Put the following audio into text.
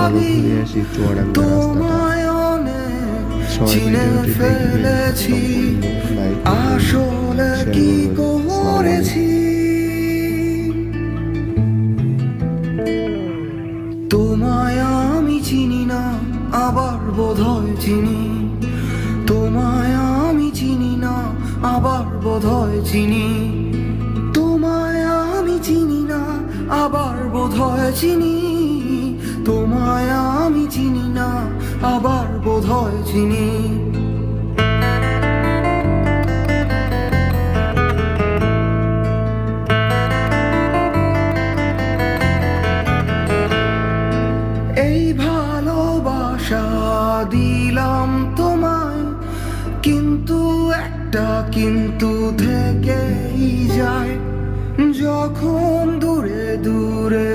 ভাবি তোমায় অনেক চিনে ফেলেছি, আসলে কি করেছি। তোমায় আমি চিনি না, আবার বোধহয় চিনি। তোমায় আমি চিনি না, আবার বোধহয় চিনি। তোমায় আমি চিনি না, আবার বোধহয় চিনি। তোমায় আমি চিনি না, আবার বোধহয় চিনি। এই ভালোবাসা দিলাম তোমায়, কিন্তু একটা কিন্তু থেকেই যায়। যখন দূরে দূরে